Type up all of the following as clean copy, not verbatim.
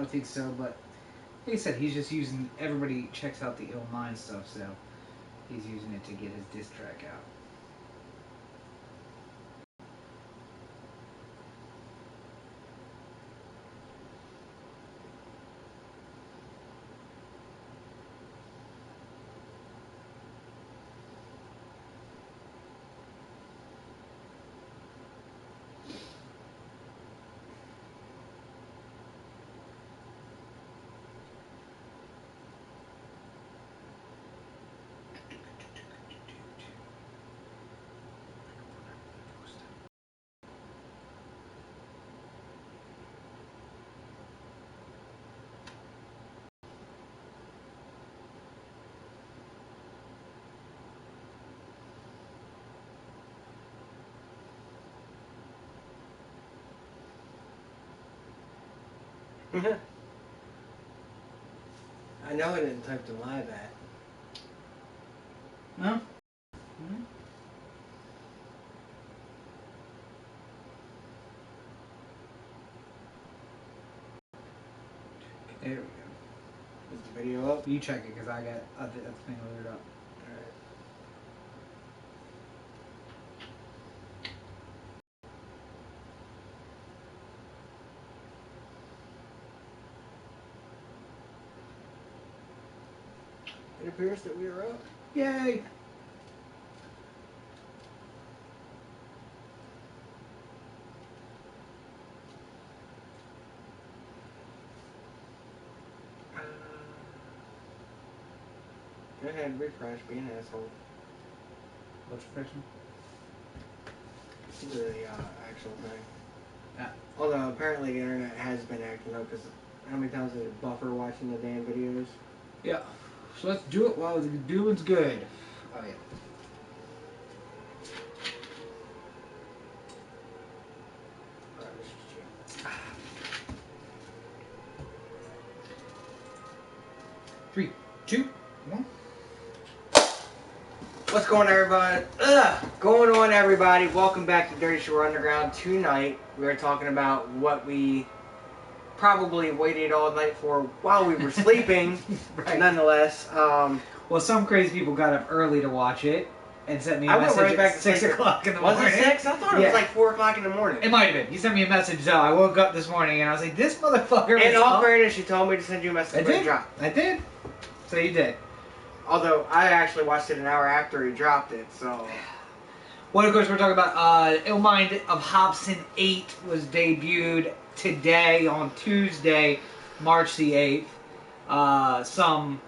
don't think so, but like I said, he's just using. Everybody checks out the Ill Mind stuff, so he's using it to get his diss track out. I know I didn't type the live at. No? Mm-hmm. There we go. Is the video up? You check it, because I got the thing loaded up. Alright. It appears that we are up. Yay! Go ahead, refresh, be an asshole. What's refreshing? The actual thing. Yeah. Although apparently the internet has been acting up because how many times did it buffer watching the damn videos? Yeah. So let's do it while the doing's good. Oh yeah. Alright, let's just chill. 3, 2, 1. What's going on, everybody? Going on, everybody? Welcome back to Dirtyshore Underground. Tonight we are talking about what we probably waited all night for while we were sleeping. Right. Nonetheless, Well, some crazy people got up early to watch it and sent me a I went message right back at to 6 sleep. o'clock in the Was morning. it 6? I thought it was like 4 o'clock in the morning. It might have been. He sent me a message, so I woke up this morning and I was like, this motherfucker In is all up. fairness, she told me to send you a message. I did. Drop. I did. So you did. Although I actually watched it an hour after he dropped it, so. Well, of course, we're talking about Ill Mind of Hopsin 8 was debuted today on Tuesday, March the 8th. Some,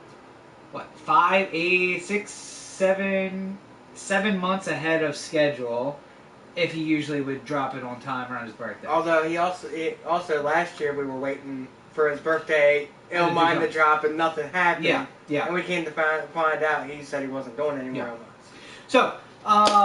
5, 8, 6, 7 months ahead of schedule. If he usually would drop it on time around his birthday. Although he also last year we were waiting for his birthday, Ill Mind to drop, and nothing happened. Yeah. And we came to find out he said he wasn't going anywhere else. So,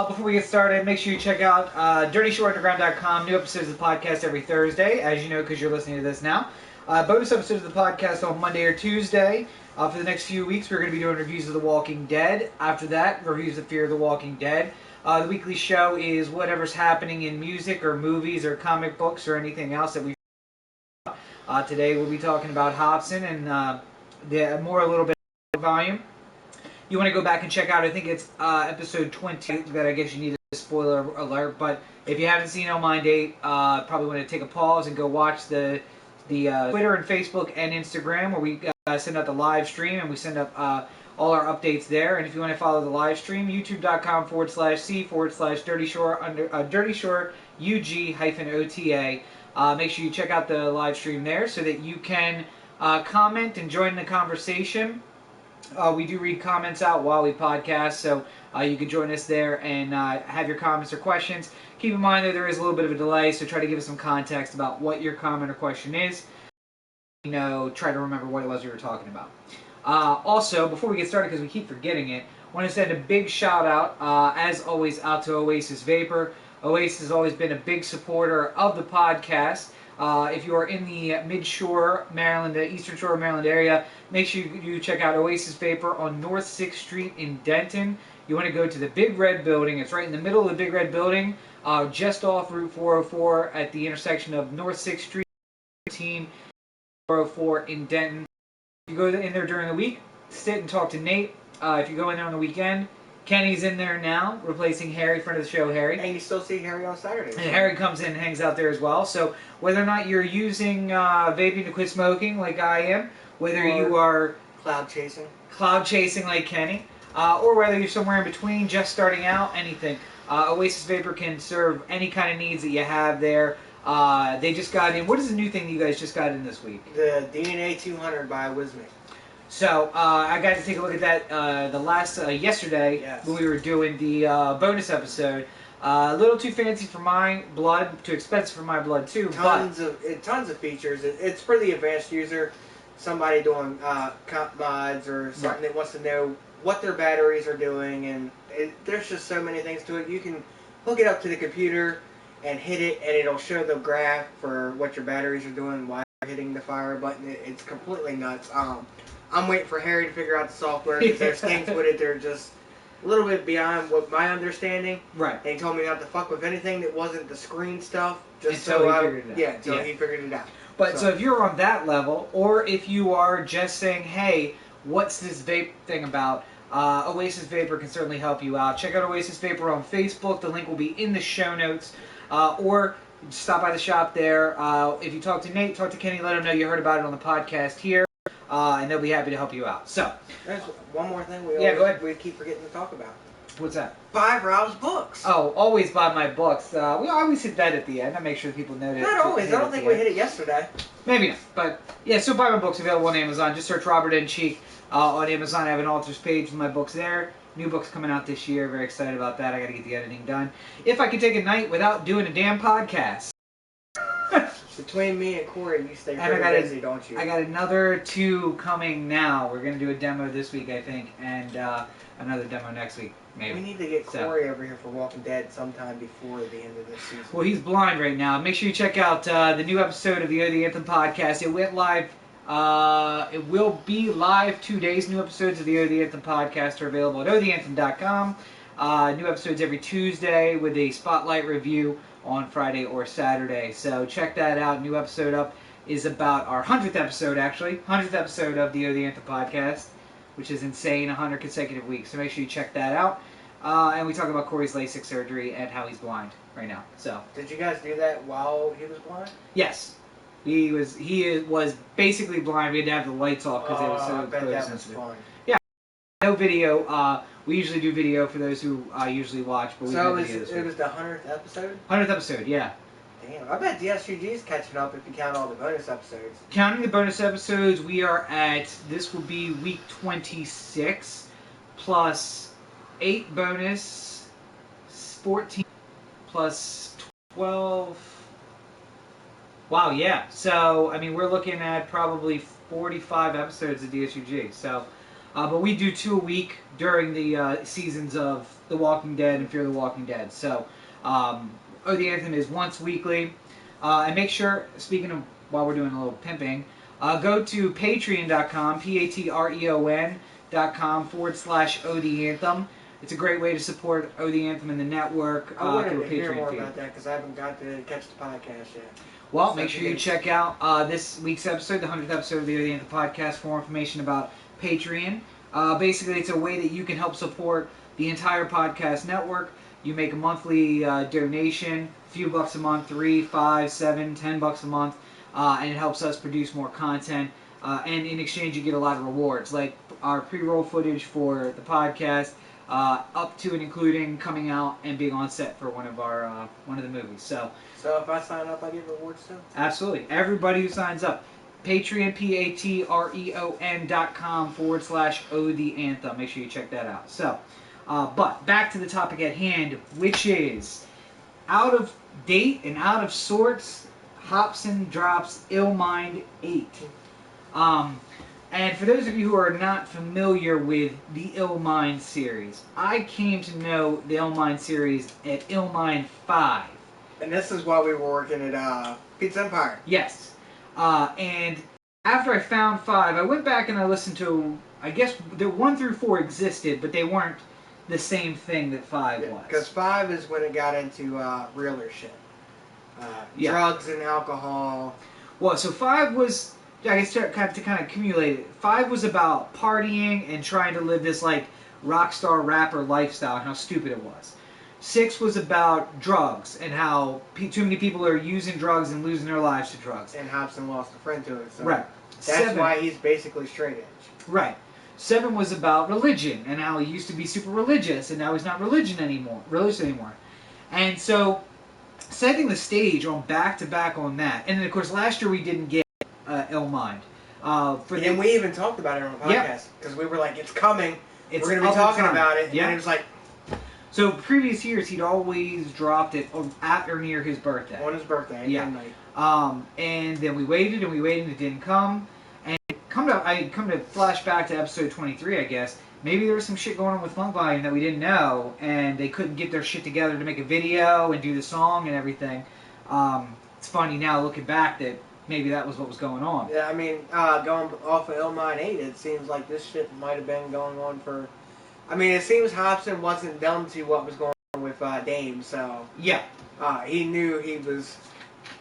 before we get started, make sure you check out DirtyShoreUnderground.com. New episodes of the podcast every Thursday, as you know, because you're listening to this now. Bonus episodes of the podcast on Monday or Tuesday. For the next few weeks, we're going to be doing reviews of The Walking Dead. After that, reviews of Fear the Walking Dead. The weekly show is whatever's happening in music or movies or comic books or anything else that we. Today we'll be talking about Hopsin and a little bit of volume. You want to go back and check out, I think it's episode 20 that I guess you need a spoiler alert, but if you haven't seen Oh Mind 8, probably want to take a pause and go watch the Twitter and Facebook and Instagram where we send out the live stream and we send up all our updates there. And if you want to follow the live stream, youtube.com/c/Dirtyshore UG-OTA. Make sure you check out the live stream there so that you can comment and join the conversation. We do read comments out while we podcast, so you can join us there and have your comments or questions. Keep in mind that there is a little bit of a delay, so try to give us some context about what your comment or question is. Try to remember what it was we were talking about. Also, before we get started, because we keep forgetting it, I want to send a big shout out, as always, out to Oasis Vapor. Oasis has always been a big supporter of the podcast. If you are in the Mid-Shore, Maryland, the Eastern Shore, Maryland area, make sure you check out Oasis Vapor on North 6th Street in Denton. You want to go to the Big Red Building. It's right in the middle of the Big Red Building, just off Route 404 at the intersection of North 6th Street 404 in Denton. If you go in there during the week, sit and talk to Nate. If you go in there on the weekend, Kenny's in there now, replacing Harry, friend of the show, Harry. And you still see Harry on Saturdays. And Harry comes in and hangs out there as well. So whether or not you're using vaping to quit smoking like I am, whether you are cloud chasing like Kenny, or whether you're somewhere in between, just starting out, anything, Oasis Vapor can serve any kind of needs that you have there. They just got in. What is the new thing that you guys just got in this week? The DNA 200 by Wismic. So I got to take a look at that yesterday when we were doing the bonus episode. A little too fancy for my blood, too expensive for my blood too. Tons of features. It's for the advanced user, somebody doing comp mods or something that wants to know what their batteries are doing, and there's just so many things to it. You can hook it up to the computer and hit it, and it'll show the graph for what your batteries are doing, why you're hitting the fire button. It's completely nuts. I'm waiting for Harry to figure out the software, because there's things with it that are just a little bit beyond what my understanding. Right. And he told me not to fuck with anything that wasn't the screen stuff. Just until he figured it out. Yeah, until he figured it out. But so if you're on that level, or if you are just saying, hey, what's this vape thing about? Oasis Vapor can certainly help you out. Check out Oasis Vapor on Facebook. The link will be in the show notes. Or stop by the shop there. If you talk to Nate, talk to Kenny, let them know you heard about it on the podcast here. And they'll be happy to help you out. So, there's one more thing go ahead. we keep forgetting to talk about. What's that? Buy Rob's books. Oh, always buy my books. We always hit that at the end. I make sure people know that. Not always. I don't think we hit it yesterday. Maybe not. But yeah, so buy my books available on Amazon. Just search Robert N. Cheek on Amazon. I have an author's page with my books there. New books coming out this year. Very excited about that. I got to get the editing done. If I could take a night without doing a damn podcast. Between me and Corey, you stay pretty busy, don't you? I got another 2 coming now. We're going to do a demo this week, I think, and another demo next week, maybe. We need to get Corey over here for Walking Dead sometime before the end of this season. Well, he's blind right now. Make sure you check out the new episode of the Oh the Anthem podcast. It went live. It will be live 2 days. New episodes of the Oh the Anthem podcast are available at ohtheanthem.com. New episodes every Tuesday with a spotlight review on Friday or Saturday. So check that out. New episode up is about our 100th episode, actually. 100th episode of the Oh the Anthem podcast, which is insane, 100 consecutive weeks. So make sure you check that out. And we talk about Corey's LASIK surgery and how he's blind right now. So did you guys do that while he was blind? Yes. He was basically blind. We had to have the lights off because it was so close sensitive. Yeah. No video. We usually do video for those who usually watch, but it was the 100th episode? 100th episode, yeah. Damn, I bet the SUG's catching up if you count all the bonus episodes. Counting the bonus episodes, we are at, this will be week 26, plus 8 bonus, 14, plus 12. Wow, yeah. So, I mean, we're looking at probably 45 episodes of DSUG. So, but we do 2 a week during the seasons of The Walking Dead and Fear the Walking Dead. So, Oh the Anthem is once weekly. And make sure, speaking of, while we're doing a little pimping, go to patreon.com, patreon.com/Oh the Anthem. It's a great way to support Oh the Anthem and the network I wanted through a to hear Patreon more feed. about that because I haven't got to catch the podcast yet. Well, make sure you check out this week's episode, the 100th episode of the Oh the Anthem podcast, for more information about Patreon. Basically, it's a way that you can help support the entire podcast network. You make a monthly donation, a few bucks a month, 3, 5, 7, 10 bucks a month, and it helps us produce more content. And in exchange, you get a lot of rewards, like our pre-roll footage for the podcast, up to and including coming out and being on set for one of the movies. So if I sign up, I get rewards too? Absolutely. Everybody who signs up. Patreon, patreon.com/Oh the Anthem. Make sure you check that out. So, but back to the topic at hand, which is out of date and out of sorts, Hopsin drops Illmind 8. And for those of you who are not familiar with the Illmind series, I came to know the Illmind series at Illmind 5. And this is while we were working at Pizza Empire. Yes. And after I found 5, I went back and I listened to, I guess, the 1 through 4 existed, but they weren't the same thing that 5 was. Because 5 is when it got into realer shit. Drugs and alcohol. Well, so 5 was I guess to kind of accumulate it. 5 was about partying and trying to live this like rock star rapper lifestyle and how stupid it was. 6 was about drugs and how too many people are using drugs and losing their lives to drugs. And Hobson lost a friend to it. So right. That's 7, why he's basically straight edge. Right. 7 was about religion and how he used to be super religious and now he's not religious anymore. And so setting the stage on back to back on that. And then of course last year we didn't get Ill Mind. And we even talked about it on the podcast because we were like, it's coming. We're going to be talking about it. And then it was like... So previous years he'd always dropped it at or near his birthday. On his birthday, midnight. And then we waited and it didn't come. And I come to flash back to episode 23, I guess. Maybe there was some shit going on with Funk Volume that we didn't know, and they couldn't get their shit together to make a video and do the song and everything. It's funny now looking back that maybe that was what was going on. Yeah, I mean, going off of Illmind 8, it seems like this shit might have been going on for... I mean, it seems Hobson wasn't dumb to what was going on with Dame, so... Yeah. He knew he was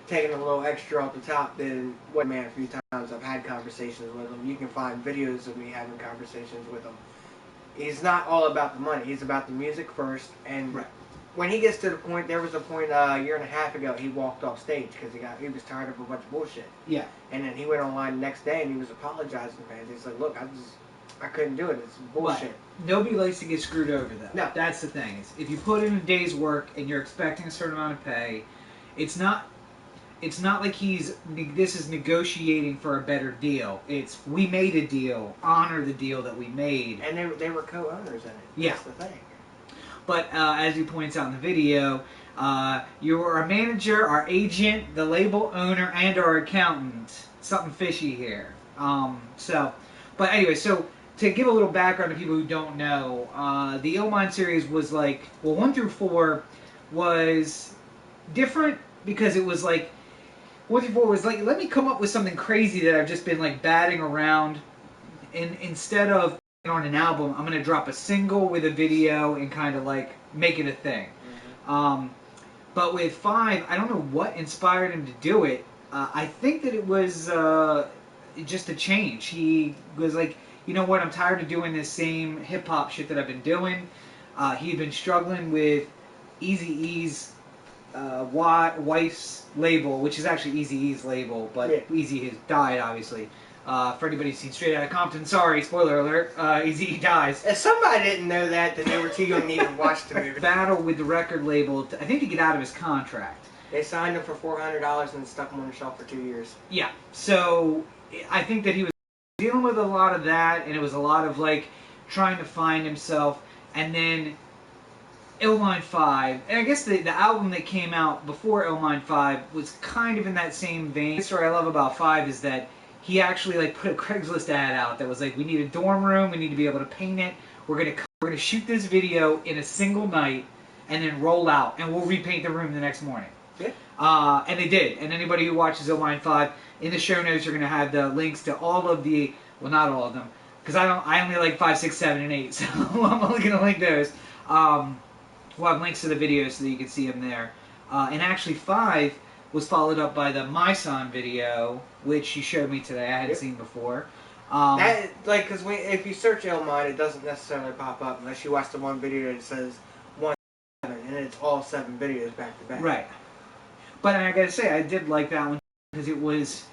taking a little extra off the top than what man a few times I've had conversations with him. You can find videos of me having conversations with him. He's not all about the money. He's about the music first. And when he gets to the point, there was a point a year and a half ago, he walked off stage because he was tired of a bunch of bullshit. Yeah. And then he went online the next day and he was apologizing to fans. He's like, look, I couldn't do it. It's bullshit. But nobody likes to get screwed over, though. No. That's the thing. If you put in a day's work and you're expecting a certain amount of pay, it's not like this is negotiating for a better deal. It's we made a deal, honor the deal that we made. And they were co-owners in it. Yeah. That's the thing. But as he points out in the video, you are our manager, our agent, the label owner, and our accountant. Something fishy here. But anyway, so to give a little background to people who don't know, the Illmind series was 1 through 4 was different because it was 1 through 4 was let me come up with something crazy that I've just been batting around, and instead of on an album, I'm gonna drop a single with a video and kind of make it a thing. Mm-hmm. But with 5, I don't know what inspired him to do it. I think that it was just a change. He was like, you know what, I'm tired of doing this same hip-hop shit that I've been doing. He'd been struggling with Eazy-E's wife's label, which is actually Eazy-E's label, but Eazy has died, obviously. For anybody who's seen Straight Outta Compton, sorry, spoiler alert, Eazy-E dies. If somebody didn't know that, then they were too young to even watch the movie. Battle with the record label, I think to get out of his contract. They signed him for $400 and stuck him on the shelf for 2 years. Yeah, so I think that he was dealing with a lot of that, and it was a lot of trying to find himself, and then Illmind 5, and I guess the album that came out before Illmind 5 was kind of in that same vein. The story I love about 5 is that he actually put a Craigslist ad out that was we need a dorm room, we need to be able to paint it, we're gonna shoot this video in a single night, and then roll out, and we'll repaint the room the next morning. Yeah. And they did, and anybody who watches Illmind 5, in the show notes, you're gonna have the links to all of the, well, not all of them, because I only like 5, 6, 7, and 8, so I'm only gonna link those. We'll have links to the videos so that you can see them there. And actually 5 was followed up by the My Son video, which you showed me today. I hadn't seen before. Because if you search Illmind, it doesn't necessarily pop up unless you watch the one video that says 1, 7, and it's all 7 videos back to back. Right. But I gotta say, I did like that one because it was,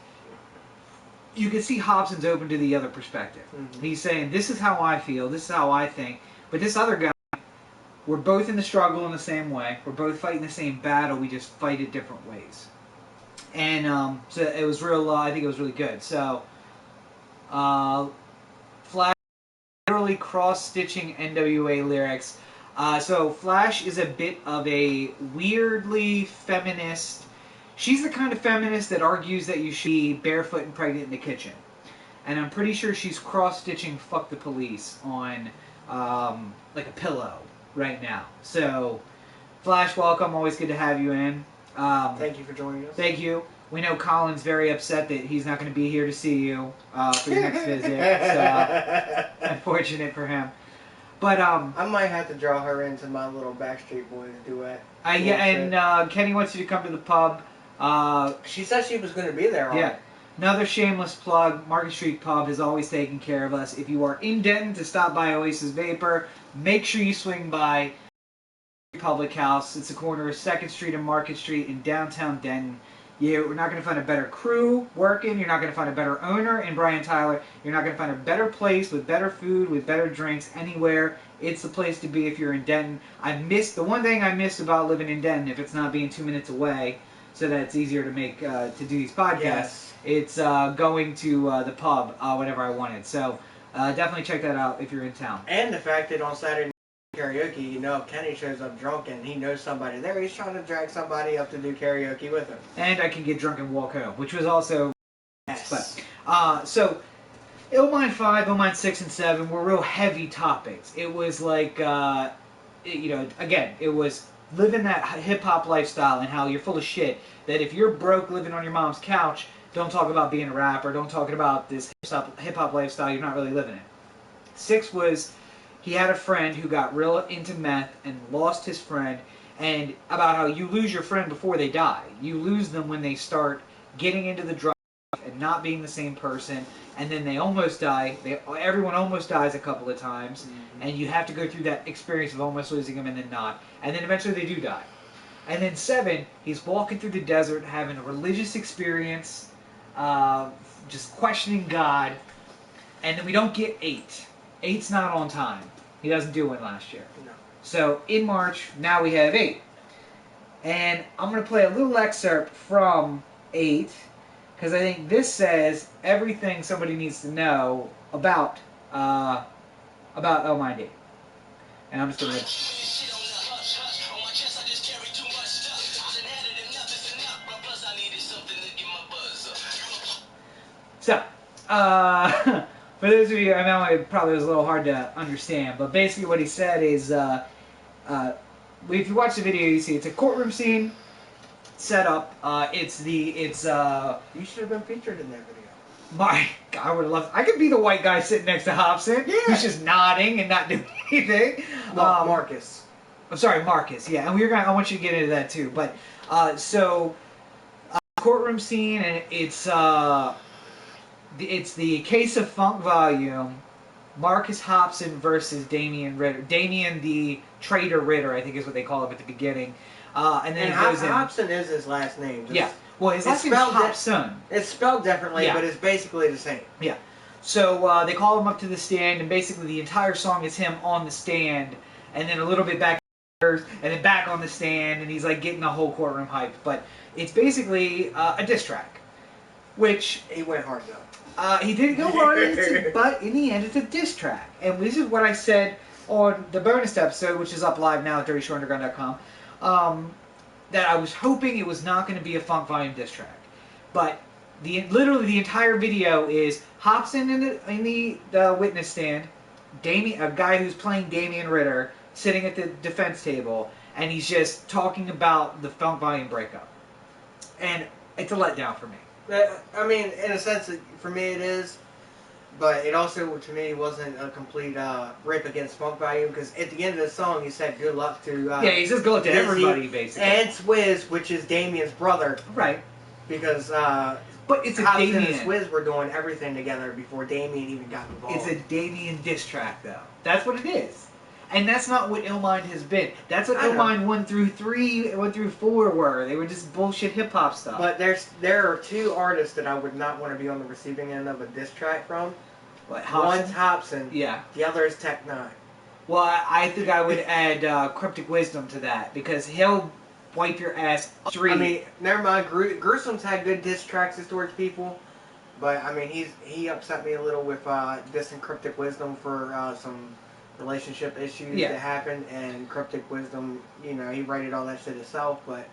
you could see Hobson's open to the other perspective. Mm-hmm. He's saying, this is how I feel, this is how I think, but this other guy, we're both in the struggle in the same way. We're both fighting the same battle. We just fight it different ways. And so it was real. I think it was really good. So, Flash literally cross-stitching NWA lyrics. So Flash is a bit of a weirdly feminist. She's the kind of feminist that argues that you should be barefoot and pregnant in the kitchen. And I'm pretty sure she's cross-stitching "Fuck the Police" on a pillow right now. So, Flash, welcome. Always good to have you in. Thank you for joining us. Thank you. We know Colin's very upset that he's not going to be here to see you for your next visit. So, unfortunate for him. But I might have to draw her into my little Backstreet Boys duet. Yeah, and Kenny wants you to come to the pub. She said she was going to be there. Yeah. Another shameless plug, Market Street Pub has always taken care of us. If you are in Denton to stop by Oasis Vapor, make sure you swing by Public House. It's the corner of 2nd Street and Market Street in downtown Denton. You're not going to find a better crew working. You're not going to find a better owner in Brian Tyler. You're not going to find a better place with better food, with better drinks anywhere. It's the place to be if you're in Denton. The one thing I missed about living in Denton, if it's not being 2 minutes away, so that it's easier to make to do these podcasts. Yes. It's going to the pub whenever I wanted. So definitely check that out if you're in town. And the fact that on Saturday night karaoke, you know, if Kenny shows up drunk and he knows somebody there, he's trying to drag somebody up to do karaoke with him. And I can get drunk and walk home, which was also... Yes. But, so, Illmind 5, Illmind 6, and 7 were real heavy topics. It was like, again, it was living that hip-hop lifestyle and how you're full of shit, that if you're broke living on your mom's couch, don't talk about being a rapper, don't talk about this hip-hop lifestyle, you're not really living it. 6 was, he had a friend who got real into meth and lost his friend, and about how you lose your friend before they die. You lose them when they start getting into the drugs and not being the same person, and then they almost die. Everyone almost dies a couple of times, and you have to go through that experience of almost losing them and then not. And then eventually they do die. And then 7, he's walking through the desert, having a religious experience, just questioning God. And then we don't get 8. 8's not on time. He doesn't do one last year. No. So in March, now we have 8. And I'm going to play a little excerpt from 8, because I think this says everything somebody needs to know about Illmind 8. And I'm just going to... So, for those of you, I know it probably was a little hard to understand, but basically what he said is, if you watch the video, you see it's a courtroom scene set up. You should have been featured in that video. My God, I would have loved. I could be the white guy sitting next to Hobson, who's just nodding and not doing anything. Marcus. I'm sorry, Marcus. Yeah, and I want you to get into that too. But courtroom scene, and it's the Case of Funk volume, Marcus Hobson versus Damian Ritter. Damian the Traitor Ritter, I think is what they call him at the beginning. And then Hobson is his last name. Yeah. Well, his last name is Hobson. It's spelled differently, but it's basically the same. Yeah. So they call him up to the stand, and basically the entire song is him on the stand, and then a little bit back and then back on the stand, and he's like getting the whole courtroom hyped. But it's basically a diss track, which... He went hard though. He did go hard, but in the end, it's a diss track. And this is what I said on the bonus episode, which is up live now at DirtyShoreUnderground.com, that I was hoping it was not going to be a Funk Volume diss track. But literally the entire video is Hobson in the witness stand, a guy who's playing Damian Ritter, sitting at the defense table, and he's just talking about the Funk Volume breakup. And it's a letdown for me. I mean, in a sense, for me it is, but it also, to me, wasn't a complete rip against Funk Volume, because at the end of the song, he said good luck to... he says good luck to everybody, basically. And Swizz, which is Damian's brother. Right. Because but it's a Hobson Damian. and Swizz were doing everything together before Damian even got involved. It's a Damian diss track, though. That's what it is. And that's not what Illmind has been. That's what Illmind 1 through 4 were. They were just bullshit hip-hop stuff. But there are 2 artists that I would not want to be on the receiving end of a diss track from. What, Hobson? One's Hobson. Yeah. The other is Tech 9. Well, I think I would add Cryptic Wisdom to that, because he'll wipe your ass straight. I mean, never mind. Gruesome's had good diss tracks towards people. But, I mean, he upset me a little with dissing Cryptic Wisdom for some... relationship issues that happened, and Cryptic Wisdom, he rated all that shit himself, but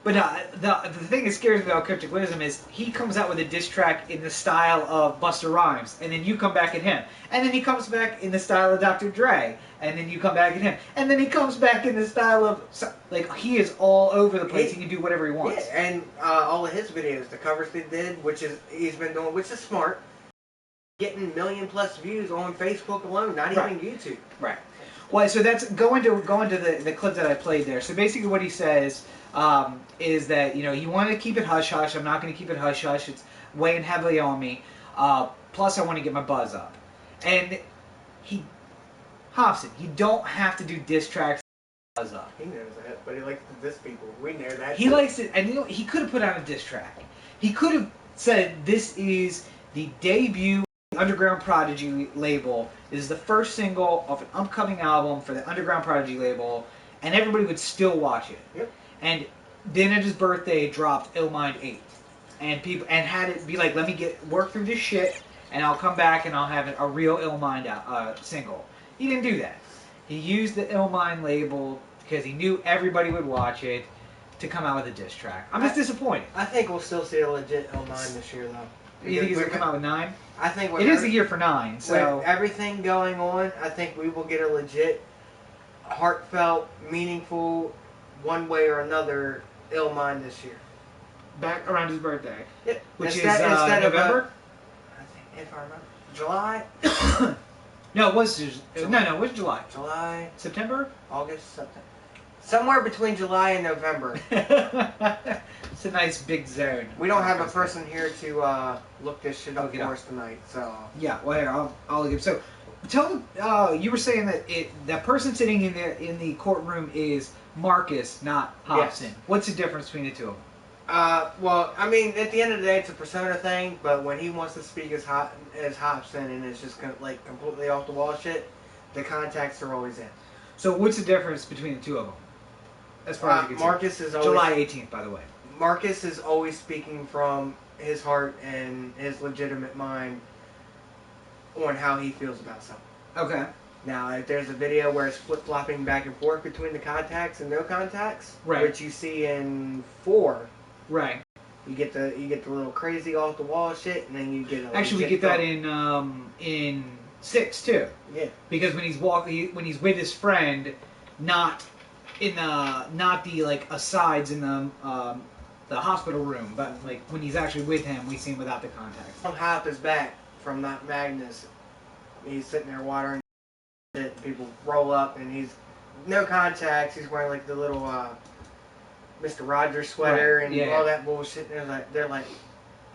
the thing that scares me about Cryptic Wisdom is he comes out with a diss track in the style of Busta Rhymes, and then you come back at him, and then he comes back in the style of Dr. Dre, and then you come back at him, and then he comes back in the style of, like, he is all over the place. He can do whatever he wants. Yeah, and all of his videos, the covers they did, he's been doing, which is smart. Getting 1 million+ views on Facebook alone, not even YouTube. Right. Well, so that's going to the clip that I played there. So basically, what he says is that you want to keep it hush hush. I'm not going to keep it hush hush. It's weighing heavily on me. Plus, I want to get my buzz up. And Hopsin, you don't have to do diss tracks to get buzz up. He knows that, but he likes to diss people. We know that. He likes it, and he could have put out a diss track. He could have said, this is the debut Underground Prodigy label. This is the first single of an upcoming album for the Underground Prodigy label, and everybody would still watch it. Yep. And then at his birthday, dropped Illmind 8, and had it be like, let me work through this shit, and I'll come back and I'll have a real Illmind single. He didn't do that. He used the Illmind label because he knew everybody would watch it to come out with a diss track. I'm just disappointed. I think we'll still see a legit Illmind this year, though. You think he's going to come out with 9? I think it is the year for 9, so... With everything going on, I think we will get a legit, heartfelt, meaningful, one way or another, Illmind this year. Back around his birthday. Yep. Which is November? I think, if I remember. July? No, it was it was July. July. September? August, September. Somewhere between July and November. It's a nice big zone. We don't have a person here to look this shit up for us tonight, so... Yeah, well, here, I'll look it up. So, tell them, you were saying that that person sitting in the courtroom is Marcus, not Hopsin. Yes. What's the difference between the two of them? Well, I mean, at the end of the day, it's a persona thing, but when he wants to speak as Hopsin and it's just like completely off the wall shit, the contacts are always in. So what's the difference between the two of them? As far as you can Marcus see. is always... July 18th, by the way. Marcus is always speaking from his heart and his legitimate mind on how he feels about something. Okay. Now, if there's a video where it's flip-flopping back and forth between the contacts and no contacts, right, which you see in 4, right, you get the little crazy off the wall shit, and then you get actually we get that in 6 too. Yeah. Because when he's with his friend, not the like asides in the hospital room, but like when he's actually with him, we see him without the contacts. On Hop is back from that Magnus. He's sitting there watering. People roll up and he's no contacts. He's wearing like the little Mr. Rogers sweater and all that bullshit. And they're like,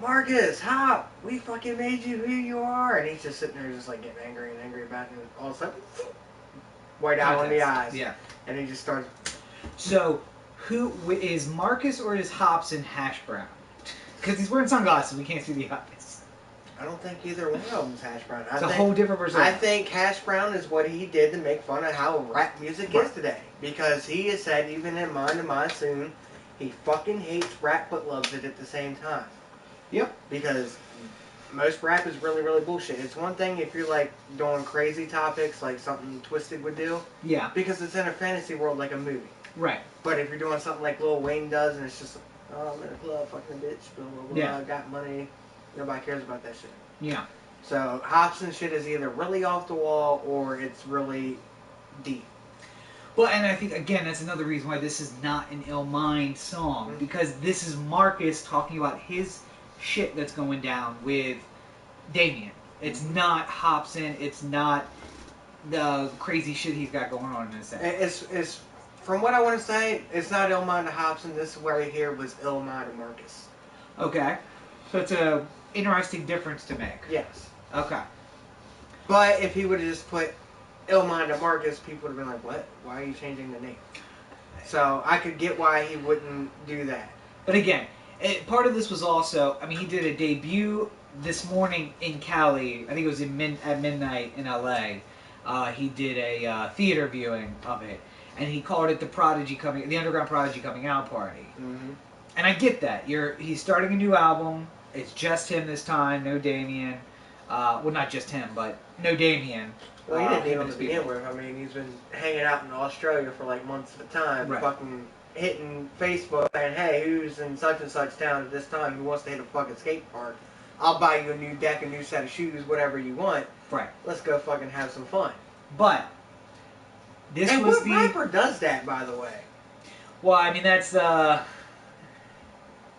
Marcus, Hop, we fucking made you who you are. And he's just sitting there, just like getting angry about it. And all of a sudden, white out in the eyes. Yeah. And he just starts. So, who is Marcus or is Hopsin Hash Brown? Because he's wearing sunglasses, we can't see the eyes. I don't think either one of them's Hash Brown. It's a whole different person. I think Hash Brown is what he did to make fun of how rap music is today. Because he has said, even in Mind to Mind Soon, he fucking hates rap but loves it at the same time. Yep. Because most rap is really, really bullshit. It's one thing if you're like doing crazy topics like something Twisted would do. Yeah. Because it's in a fantasy world like a movie. Right. But if you're doing something like Lil Wayne does and it's just, oh, I'm in a club, fucking a bitch, blah, blah, blah, yeah, I got money. Nobody cares about that shit. Yeah. So Hopsin shit is either really off the wall or it's really deep. Well, and I think, again, that's another reason why this is not an Illmind song. Mm-hmm. Because this is Marcus talking about his shit that's going down with Damien. It's not Hopsin. It's not the crazy shit he's got going on in his set. It's from what I want to say, it's not Illmind to Hopsin. This right here was Illmind to Marcus. Okay. So it's a interesting difference to make. Yes. Okay. But if he would have just put Illmind to Marcus, people would have been like, what? Why are you changing the name? So I could get why he wouldn't do that. But again, part of this was also, I mean, he did a debut this morning in Cali. I think it was at midnight in LA. He did a theater viewing of it. And he called it the Underground Prodigy Coming Out Party. Mm-hmm. And I get that. He's starting a new album. It's just him this time, no Damien. Well, not just him, but no Damien. Well, he didn't need him to begin with. I mean, he's been hanging out in Australia for like months at a time, right, fucking hitting Facebook saying, hey, who's in such and such town at this time who wants to hit a fucking skate park? I'll buy you a new deck, a new set of shoes, whatever you want. Right. Let's go fucking have some fun. But this and was what rapper does that, by the way? Well, I mean, that's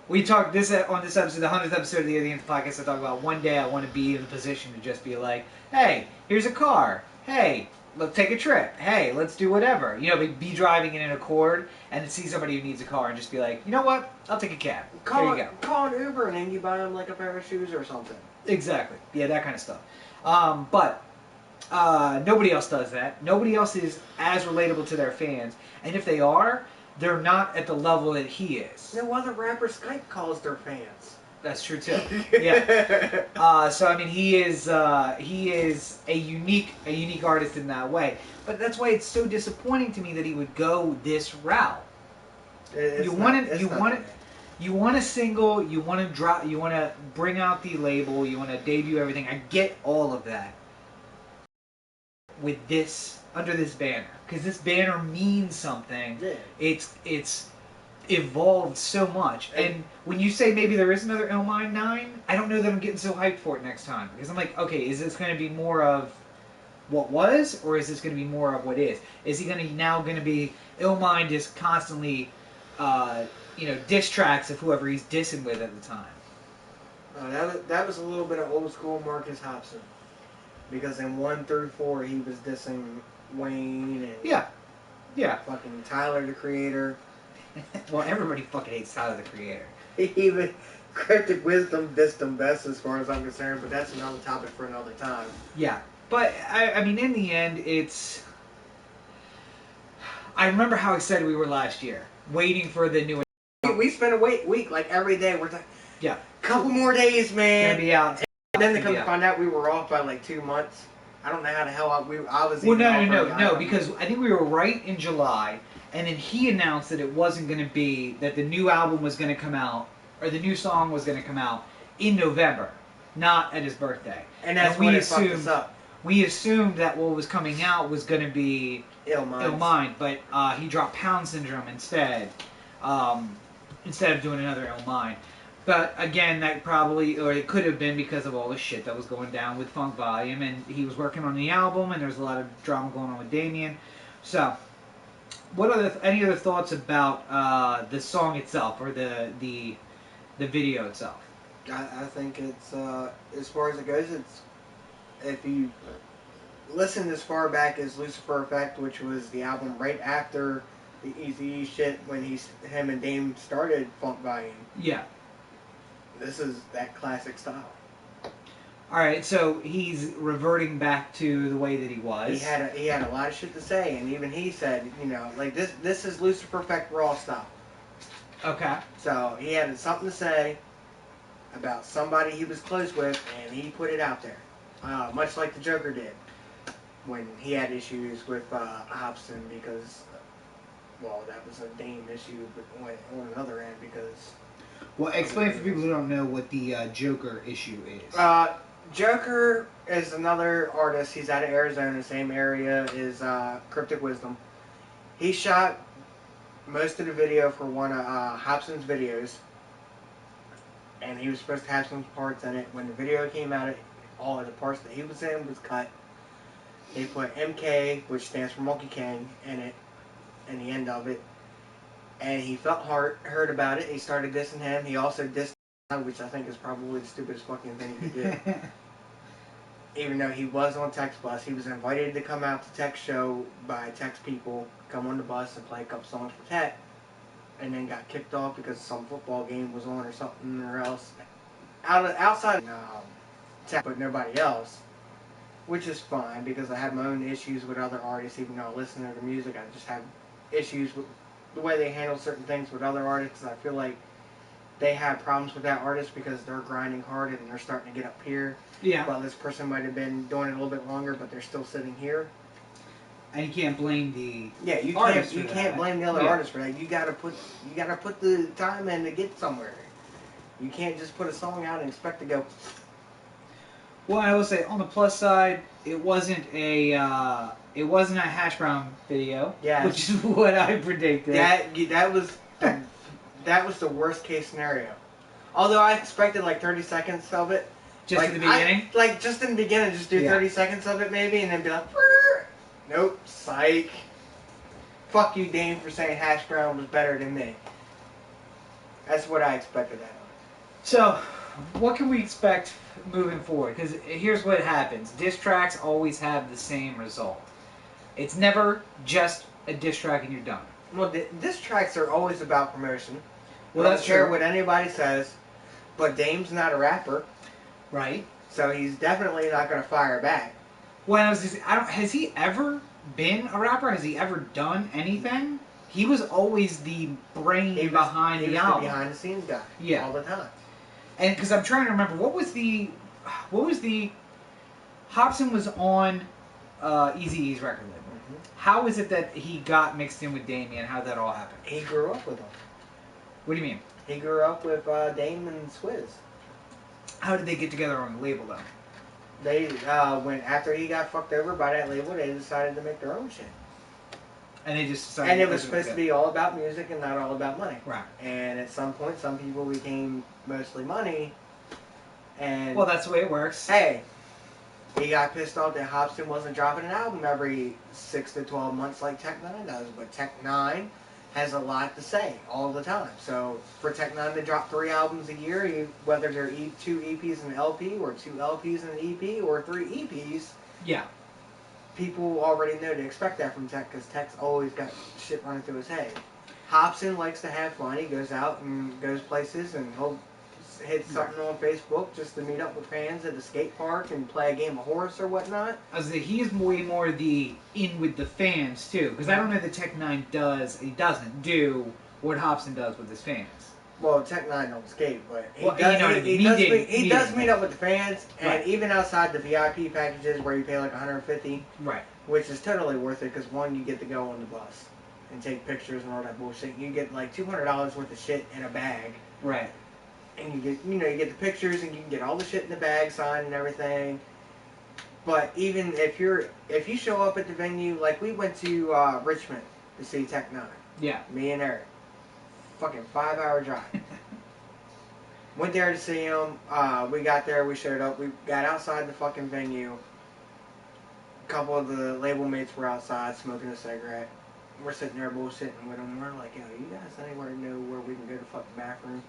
we talked on this episode, the 100th episode of the Other End podcast. I talk about one day I want to be in the position to just be like, hey, here's a car. Hey, let's take a trip. Hey, let's do whatever. You know, be driving in an Accord and see somebody who needs a car and just be like, you know what? I'll take a cab. There you go. Call an Uber and then you buy them like a pair of shoes or something. Exactly. Yeah, that kind of stuff. But nobody else does that. Nobody else is as relatable to their fans. And if they are, they're not at the level that he is. No other rapper Skype calls their fans. That's true too. Yeah. So I mean, he is a unique artist in that way. But that's why it's so disappointing to me that he would go this route. You want a single. You want to drop. You want to bring out the label. You want to debut everything. I get all of that. With this under this banner, because this banner means something. Yeah. It's evolved so much, and when you say maybe there is another Illmind 9, I don't know that I'm getting so hyped for it next time, because I'm like, okay, is this going to be more of what was, or is this going to be more of what is? Is he going to be Illmind is constantly diss tracks of whoever he's dissing with at the time? That was a little bit of old school Marcus Hopson, because in 1 through 4 he was dissing Wayne and fucking Tyler the Creator. Well, everybody fucking hates Tyler the Creator. Even Cryptic Wisdom dissed him best as far as I'm concerned, but that's another topic for another time. Yeah, but I mean, in the end, it's. I remember how excited we were last year, waiting for the new. We spent a week like every day. We're like, yeah, couple more days, man. Gonna be out. And then they come to find out we were off by like 2 months. I don't know how the hell I was. Well, no, because I think we were right in July. And then he announced that it wasn't going to be, that the new album was going to come out, or the new song was going to come out in November, not at his birthday. And that's when it fucked us up. We assumed that what was coming out was going to be Illmind, but he dropped Pound Syndrome instead of doing another Illmind. But again, that probably, or it could have been because of all the shit that was going down with Funk Volume, and he was working on the album, and there's a lot of drama going on with Damien. So... any other thoughts about the song itself or the video itself? I think it's as far as it goes, it's if you listen as far back as Lucifer Effect, which was the album right after the Eazy-E shit when him and Dame started Funk Volume. Yeah. This is that classic style. Alright, so he's reverting back to the way that he was. He had a lot of shit to say, and even he said, like this is Lucifer Effect Raw style. Okay. So he had something to say about somebody he was close with, and he put it out there. Much like the Joker did when he had issues with Hopsin because, well, that was a Dame issue, but on another end because... Well, explain for people who don't know what the Joker issue is. Joker is another artist. He's out of Arizona, same area as Cryptic Wisdom. He shot most of the video for one of Hopson's videos, and he was supposed to have some parts in it. When the video came out, all of the parts that he was in was cut. They put MK, which stands for Monkey King, in it, in the end of it. And he felt hurt about it. He started dissing him. He also dissed him, which I think is probably the stupidest fucking thing he could do. Even though he was on Text Bus, he was invited to come out to Text Show by Text people, come on the bus and play a couple songs for Tech, and then got kicked off because some football game was on or something or else. Outside Tech, but nobody else, which is fine because I have my own issues with other artists. Even though I listen to their music, I just have issues with the way they handle certain things with other artists. I feel like they have problems with that artist because they're grinding hard and they're starting to get up here. Yeah. While this person might have been doing it a little bit longer, but they're still sitting here. And you can't blame the you can't blame the other artist for that. You gotta put the time in to get somewhere. You can't just put a song out and expect to go. Well, I will say on the plus side, it wasn't a hash brown video, which is what I predicted. That was the worst case scenario. Although I expected like 30 seconds of it. Just in the beginning? Just in the beginning, just do 30 seconds of it maybe, and then be like, nope, psych. Fuck you, Dame, for saying hash brown was better than me. That's what I expected that on. So, what can we expect moving forward? Because here's what happens. Diss tracks always have the same result. It's never just a diss track and you're done. Well, diss tracks are always about promotion. Well, I that's don't care true. what anybody says, but Dame's not a rapper, Right. so he's definitely not going to fire back. Well, has he ever been a rapper? Has he ever done anything? He was always the brain behind the album. The behind the scenes guy. Yeah. All the time. And because I'm trying to remember, what was the Hopsin was on Eazy-E's record label. Mm-hmm. How is it that he got mixed in with Damien? How did that all happen? He grew up with him. What do you mean? He grew up with Dame and Swizz. How did they get together on the label, though? They when after he got fucked over by that label, they decided to make their own shit. And they just decided. And it was supposed to be all about music and not all about money. Right. And at some point, some people became mostly money. And well, that's the way it works. Hey, he got pissed off that Hopsin wasn't dropping an album every 6 to 12 months like Tech Nine does, but Tech Nine has a lot to say all the time. So for Tech Nine to drop 3 albums a year, whether they're 2 EPs and an LP, or 2 LPs and an EP, or 3 EPs, yeah, people already know to expect that from Tech, because Tech's always got shit running through his head. Hopsin likes to have fun. He goes out and goes places, and he'll hit something on Facebook just to meet up with fans at the skate park and play a game of horse or whatnot. He's way more the in with the fans too, because I don't know that Tech Nine doesn't do what Hopsin does with his fans. Well, Tech Nine don't skate, but he does meet up with the fans, and right. even outside the VIP packages where you pay like $150, right, which is totally worth it, because one, you get to go on the bus and take pictures and all that bullshit. You get like $200 worth of shit in a bag, right. And you get the pictures, and you can get all the shit in the bag signed and everything. But even if you show up at the venue, like we went to Richmond to see Tech Nine. Yeah. Me and Eric. Fucking 5-hour drive. Went there to see him. We got there. We showed up. We got outside the fucking venue. A couple of the label mates were outside smoking a cigarette. We're sitting there bullshitting with them. We're like, yo, you guys anywhere know where we can go to fucking bathroom?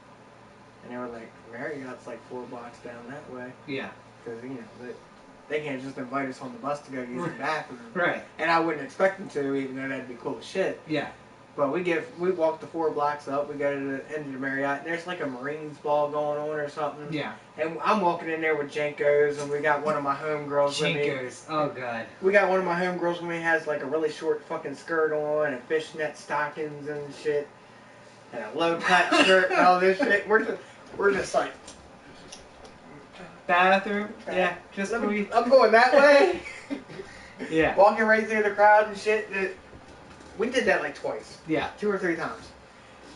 And they were like, Marriott's like 4 blocks down that way. Yeah. Because, they can't just invite us on the bus to go use the bathroom. Right. And I wouldn't expect them to, even though that'd be cool as shit. Yeah. But we walk the 4 blocks up, we go to the end of the Marriott, and there's like a Marines ball going on or something. Yeah. And I'm walking in there with Jenkos, and we got one of my homegirls with me. Jenkos, oh god. We got one of my homegirls with me, has like a really short fucking skirt on, and fishnet stockings and shit, and a low cut shirt and all this shit. We're just like... Bathroom? Yeah, just I'm going that way. Yeah. Walking right through the crowd and shit. We did that like twice. Yeah. 2 or 3 times.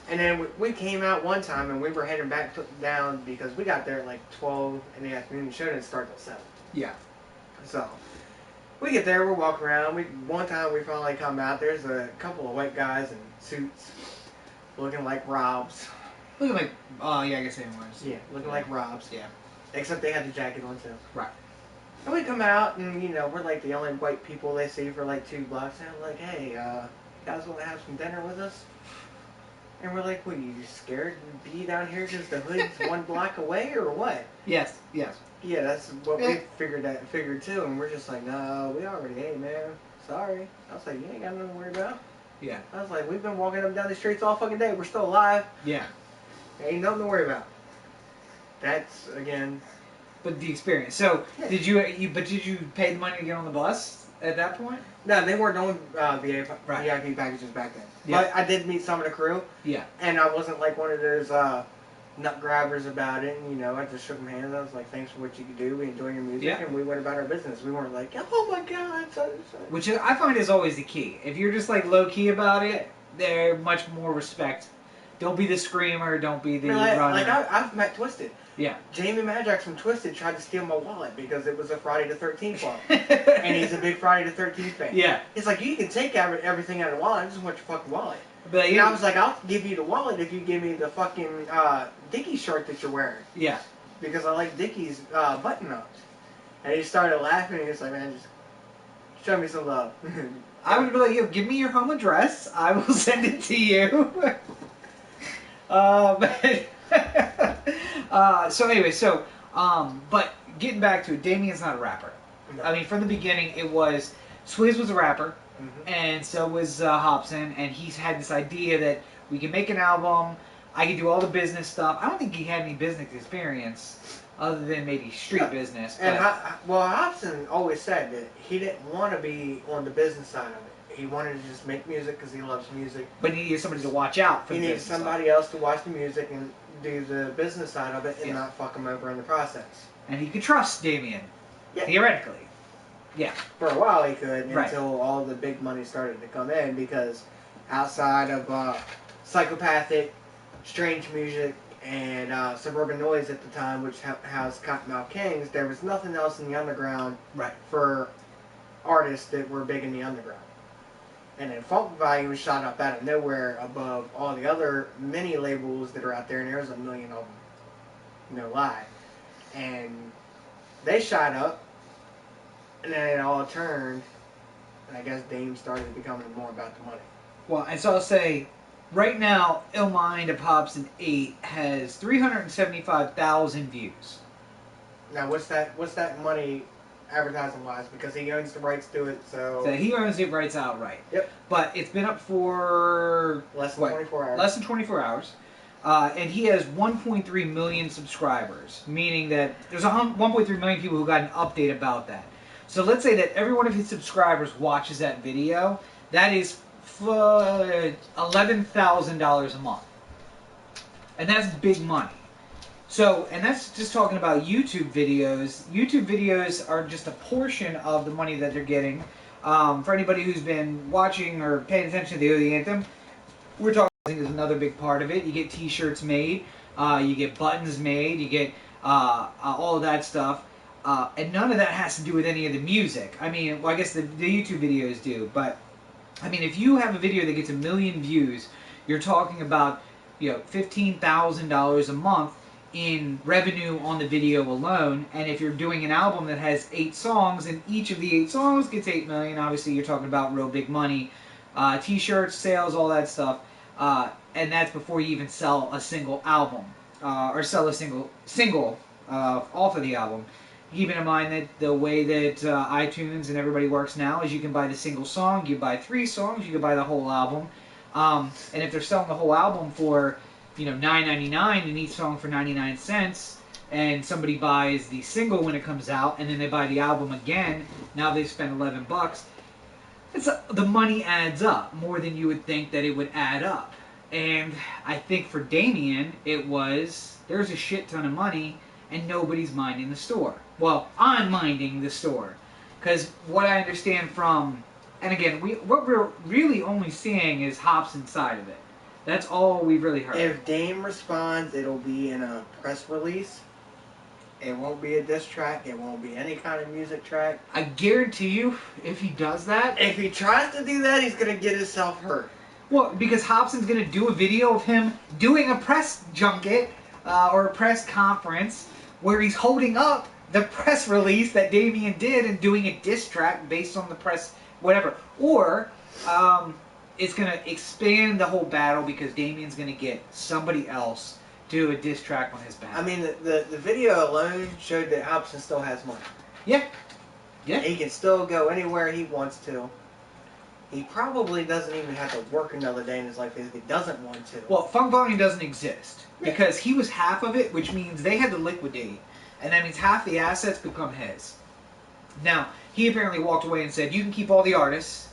And then we came out one time, and we were heading back down because we got there at like 12 in the afternoon. The show didn't start till 7. Yeah. So we get there, we're walking around. One time we finally come out. There's a couple of white guys in suits, looking like Robs. Looking like, oh yeah, I guess they was. Yeah, looking like Robs. Yeah. Except they had the jacket on too. Right. And we come out, and we're like the only white people they see for like 2 blocks. And I'm like, hey, you guys want to have some dinner with us? And we're like, what, you scared to be down here because the hood's 1 block away, or what? Yes, yes. Yeah, that's what we figured too. And we're just like, no, we already ate, man. Sorry. I was like, you ain't got nothing to worry about. Yeah. I was like, we've been walking up and down the streets all fucking day. We're still alive. Yeah. Ain't nothing to worry about. That's, again... But the experience. So, yeah. did you pay the money to get on the bus at that point? No, they weren't doing VIP packages back then. Yeah. But I did meet some of the crew. Yeah. And I wasn't like one of those nut grabbers about it. And, I just shook them hands. I was like, thanks for what you do. We enjoy your music. Yeah. And we went about our business. We weren't like, oh my God. Which I find is always the key. If you're just like low key about it, they're much more respect. Don't be the screamer. Don't be the runner. Like I've met Twisted. Yeah. Jamie Madrox from Twisted tried to steal my wallet because it was a Friday the 13th one. And he's a big Friday the 13th fan. Yeah. He's like, you can take everything out of the wallet. I just want your fucking wallet. But and I was like, I'll give you the wallet if you give me the fucking Dickies shirt that you're wearing. Yeah. Because I like Dickies button-ups. And he started laughing, and he's like, man, just show me some love. I would be like, yo, give me your home address. I will send it to you. So anyway, but getting back to it, Damien's not a rapper. No. I mean, from the beginning, it was Swizz was a rapper, Mm-hmm. and so was Hopsin, and he's had this idea that we can make an album. I can do all the business stuff. I don't think he had any business experience other than maybe street business. And But Hobson always said that he didn't want to be on the business side of it. He wanted to just make music because he loves music. but he needed somebody to watch out for He the needed business somebody else to watch the music and do the business side of it and Yeah. not fuck him over in the process. And he could trust Damien, Yeah. theoretically. Yeah. For a while he could, Right. until all the big money started to come in, because outside of psychopathic, strange music, and Suburban Noise at the time, which housed Cottonmouth Kings, there was nothing else in the underground Right. for artists that were big in the underground. And then Funk Value was shot up out of nowhere above all the other mini labels that are out there, and there's a million of them, no lie. And they shot up, and then it all turned, and I guess Dame started becoming more about the money. Well, and so I'll say, right now, Ill Mind of Hobson 8 has 375,000 views. Now, what's that money advertising wise? Because he owns the rights to it, so So he owns it rights outright. Yep. But it's been up for less than 24 hours. Less than 24 hours. And he has 1.3 million subscribers, meaning that there's 1.3 million people who got an update about that. So let's say that every one of his subscribers watches that video. That is $11,000 a month. And that's big money. So, and that's just talking about YouTube videos. YouTube videos are just a portion of the money that they're getting. For anybody who's been watching or paying attention to the OD Anthem, we're talking, I think, is another big part of it. You get t-shirts made, you get buttons made, you get all of that stuff. And none of that has to do with any of the music. I mean, well, I guess the YouTube videos do, but I mean, if you have a video that gets 1 million views, you're talking about, $15,000 a month in revenue on the video alone. And if you're doing an album that has 8 songs, and each of the 8 songs gets 8 million, obviously you're talking about real big money. T-shirts, sales, all that stuff. And that's before you even sell a single album, or sell a single off of the album. Keeping in mind that the way that iTunes and everybody works now is you can buy the single song, you buy 3 songs, you can buy the whole album. And if they're selling the whole album for, $9.99 and each song for 99 cents, and somebody buys the single when it comes out, and then they buy the album again, now they've spent $11. The money adds up more than you would think that it would add up. And I think for Damien, there's a shit ton of money, and nobody's minding the store. Well, I'm minding the store. Because what I understand from, and again, what we're really only seeing is Hobson's side of it. That's all we've really heard. If Dame responds, it'll be in a press release. It won't be a diss track. It won't be any kind of music track. I guarantee you, if he does that... If he tries to do that, he's going to get himself hurt. Well, because Hobson's going to do a video of him doing a press junket, or a press conference, where he's holding up the press release that Damien did and doing a diss track based on the press, whatever. Or, it's going to expand the whole battle because Damien's going to get somebody else to do a diss track on his battle. I mean, the video alone showed that Hobson still has money. Yeah. Yeah. He can still go anywhere he wants to. He probably doesn't even have to work another day in his life if he doesn't want to. Well, Funk Volume doesn't exist because he was half of it, which means they had to liquidate. And that means half the assets become his. Now, he apparently walked away and said, you can keep all the artists.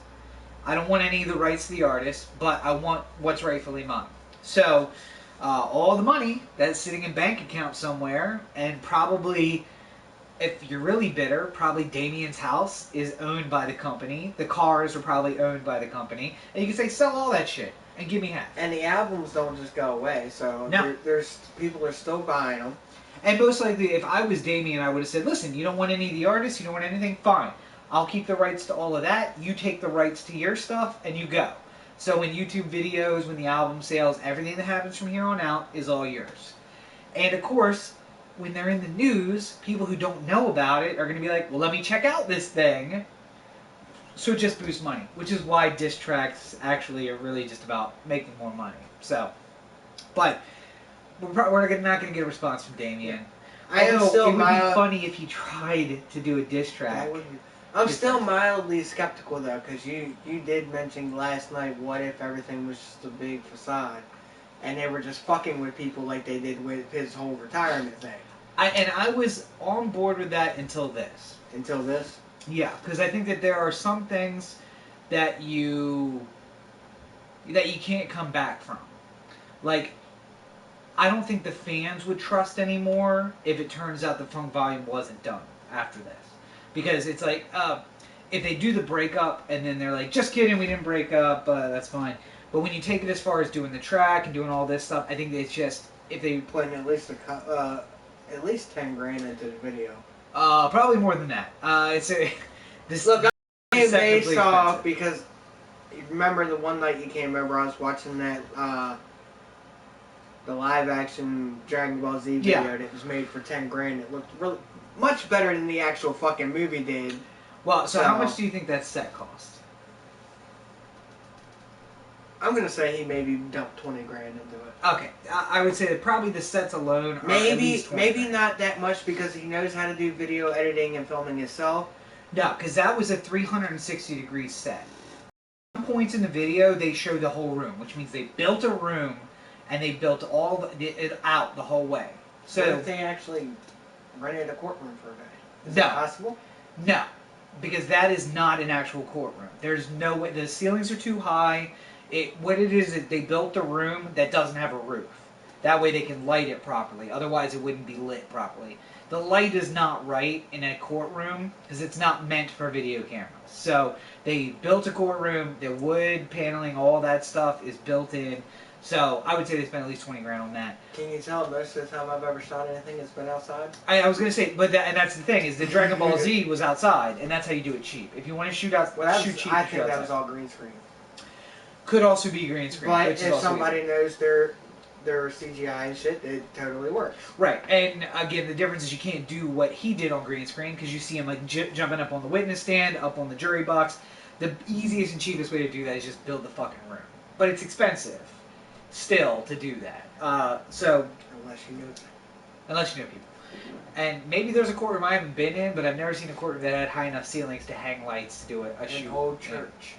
I don't want any of the rights to the artists, but I want what's rightfully mine. So, all the money that's sitting in bank account somewhere, and probably, if you're really bitter, probably Damien's house is owned by the company. The cars are probably owned by the company. And you can say, sell all that shit and give me half. And the albums don't just go away, so No. there's people are still buying them. And most likely, if I was Damien, I would have said, listen, you don't want any of the artists, you don't want anything, fine. I'll keep the rights to all of that, you take the rights to your stuff, and you go. So when YouTube videos, when the album sales, everything that happens from here on out is all yours. And of course, when they're in the news, people who don't know about it are going to be like, well, let me check out this thing. So it just boosts money, which is why diss tracks actually are really just about making more money. So, but we're not going to get a response from Damien. I am Although, still it would be funny if he tried to do a diss track. I'm still mildly skeptical though, because you did mention last night, what if everything was just a big facade, and they were just fucking with people like they did with his whole retirement thing. I was on board with that until this. Until this? Yeah, because I think that there are some things that you can't come back from. Like, I don't think the fans would trust anymore if it turns out the Funk volume wasn't done after this. Because it's like, if they do the breakup and then they're like, just kidding, we didn't break up, that's fine. But when you take it as far as doing the track and doing all this stuff, I think it's just, if they... Putting at least 10 grand into the video. Probably more than that. This Look, I'm based off expensive. because you remember the one night you came over, I was watching that the live action Dragon Ball Z video that was made for 10 grand. It looked really much better than the actual fucking movie did. Well, so how much do you think that set cost? I'm gonna say he maybe dumped 20 grand into it. Okay, I would say that probably the sets alone are at least 20 maybe grand. not that much because he knows how to do video editing and filming himself. No, because that was a 360-degree set. Some points in the video, they show the whole room, which means they built a room and they built it out the whole way. So what if they actually rented a courtroom for a day? Is No. that possible? No, because that is not an actual courtroom. There's no way. The ceilings are too high. What it is they built a room that doesn't have a roof. That way they can light it properly. Otherwise, it wouldn't be lit properly. The light is not right in a courtroom because it's not meant for video cameras. So they built a courtroom. The wood paneling, all that stuff is built in. So I would say they spent at least 20 grand on that. Can you tell most of the time I've ever shot anything that's been outside? I was gonna say, and that's the thing is the Dragon Ball Z was outside, and that's how you do it cheap. If you want to shoot out, shoot cheap. I think that was all green screen. Could also be green screen. But which is if also somebody knows their CGI and shit, it totally works. right, and again, the difference is you can't do what he did on green screen because you see him like jumping up on the witness stand, up on the jury box. The easiest and cheapest way to do that is just build the fucking room, but it's expensive still to do that. So unless you know people, and maybe there's a courtroom I haven't been in, but I've never seen a courtroom that had high enough ceilings to hang lights to do a shoot. An old church.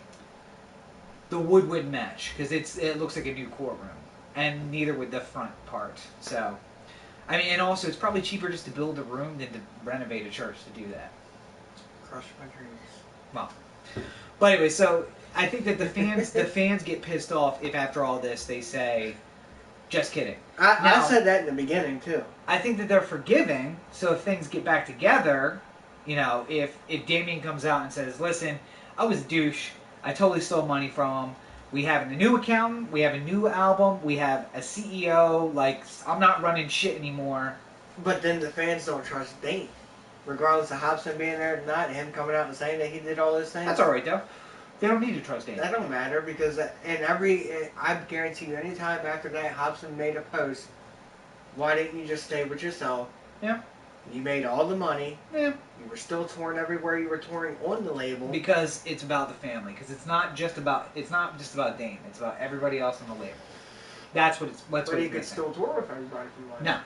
The wood wouldn't match because it looks like a new courtroom, and neither would the front part. So, I mean, and also it's probably cheaper just to build a room than to renovate a church to do that. Crush my dreams. Well, but anyway, so I think that the fans get pissed off if after all this they say, "Just kidding." I said that in the beginning too. I think that they're forgiving. So if things get back together, you know, if Damien comes out and says, "Listen, I was a douche. I totally stole money from him. We have a new accountant. We have a new album. We have a CEO. Like, I'm not running shit anymore." But then the fans don't trust Dane. Regardless of Hobson being there or not, him coming out and saying that he did all those things. That's alright, though. They don't need to trust Dane. That don't matter because I guarantee you anytime after that Hobson made a post, why didn't you just stay with yourself? Yeah. You made all the money. Yeah. You were still touring everywhere you were touring on the label. Because it's about the family. Because it's not just about Dane. It's about everybody else on the label. That's what it's. But he could still tour with everybody from like. No,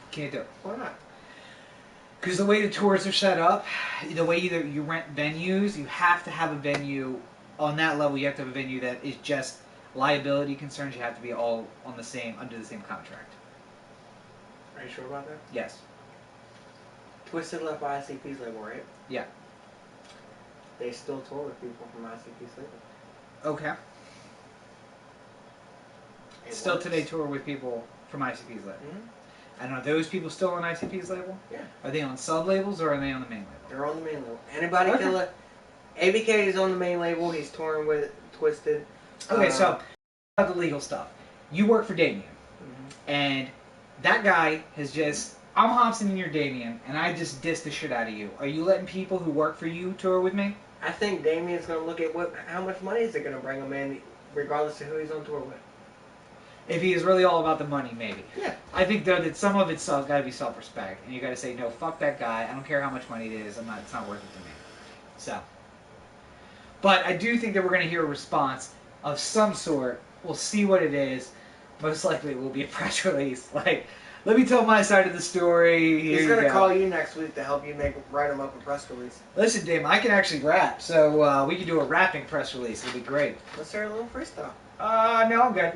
can't do it. Why not? Because the way the tours are set up, the way you rent venues, you have to have a venue on that level. You have to have a venue that is just liability concerns. You have to be all under the same contract. Are you sure about that? Yes. Twisted left ICP's label, right? Yeah. They still tour with people from ICP's label. Okay. Still today tour with people from ICP's label. Mm-hmm. And are those people still on ICP's label? Yeah. Are they on sub-labels or are they on the main label? They're on the main label. Anybody can ABK is on the main label. He's touring with Twisted. Okay, so about the legal stuff. You work for Damien. Mm-hmm. And that guy has just... I'm Hobson and you're Damien, and I just dissed the shit out of you. Are you letting people who work for you tour with me? I think Damien's going to look at how much money is it going to bring him in, regardless of who he's on tour with. If he is really all about the money, maybe. Yeah. I think, though, that some of it's got to be self-respect. And you got to say, no, fuck that guy. I don't care how much money it is. It's not worth it to me. So. But I do think that we're going to hear a response of some sort. We'll see what it is. Most likely it will be a press release. Like, Let me tell my side of the story. Here He's you gonna go. call you next week to help you write him up a press release. Listen, Dame, I can actually rap, so we can do a rapping press release. It'll be great. Let's hear a little freestyle. No, I'm good.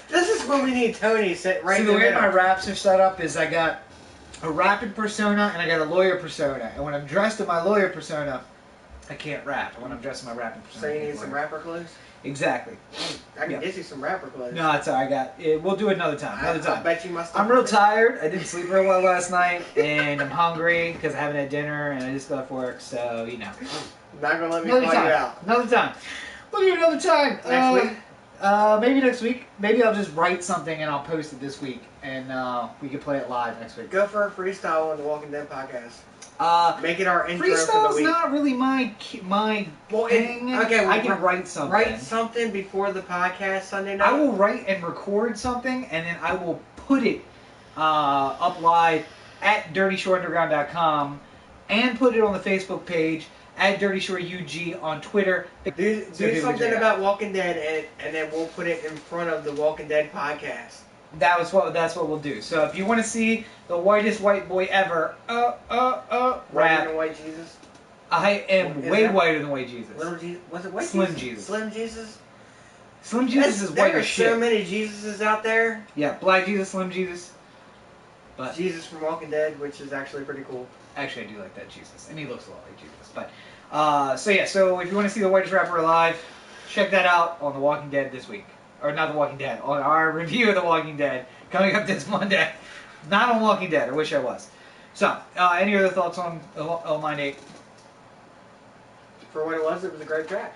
This is when we need Tony sit right See, in the the way middle. my raps are set up is I got a rapping persona and I got a lawyer persona. And when I'm dressed in my lawyer persona, I can't rap. And when I'm dressed in my rapping persona, So you I need can't some rap. rapper clothes? Exactly. I can Yeah. get you some rapper clothes. No, it's all right. I got it. We'll do it another time. Another I time. bet you must. I'm real tired. I didn't sleep real well last night, and I'm hungry because I haven't had dinner, and I just got off work. So you know. Not gonna let me Another call time. you out. Another time. We'll do it another time. Next week? Maybe next week. Maybe I'll just write something and I'll post it this week, and we can play it live next week. Go for a freestyle on the Walking Dead podcast. Make it our intro for the Freestyle's week. not really my Well, thing. okay, well, I can write something. Write something before the podcast Sunday night. I will write and record something, and then I will put it up live at DirtyShoreUnderground.com and put it on the Facebook page at Dirtyshore UG on Twitter. Do So people can something check it about Walking Dead, and then we'll put it in front of the Walking Dead podcast. That's what we'll do. So if you want to see the whitest white boy ever, Whiter rap, than White Jesus. I am Is way that- whiter than white Jesus. Little Jesus. Was it White Slim Jesus? Jesus. Slim Jesus. Slim Jesus is white There are as shit. so many Jesuses out there. Yeah, black Jesus, Slim Jesus. But Jesus from Walking Dead, which is actually pretty cool. actually, I do like that Jesus, and he looks a lot like Jesus. But so if you want to see the whitest rapper alive, check that out on The Walking Dead this week. Or not The Walking Dead, on our review of The Walking Dead coming up this Monday. Not on Walking Dead, I wish I was. So, any other thoughts on Mine 8? For what it was a great track.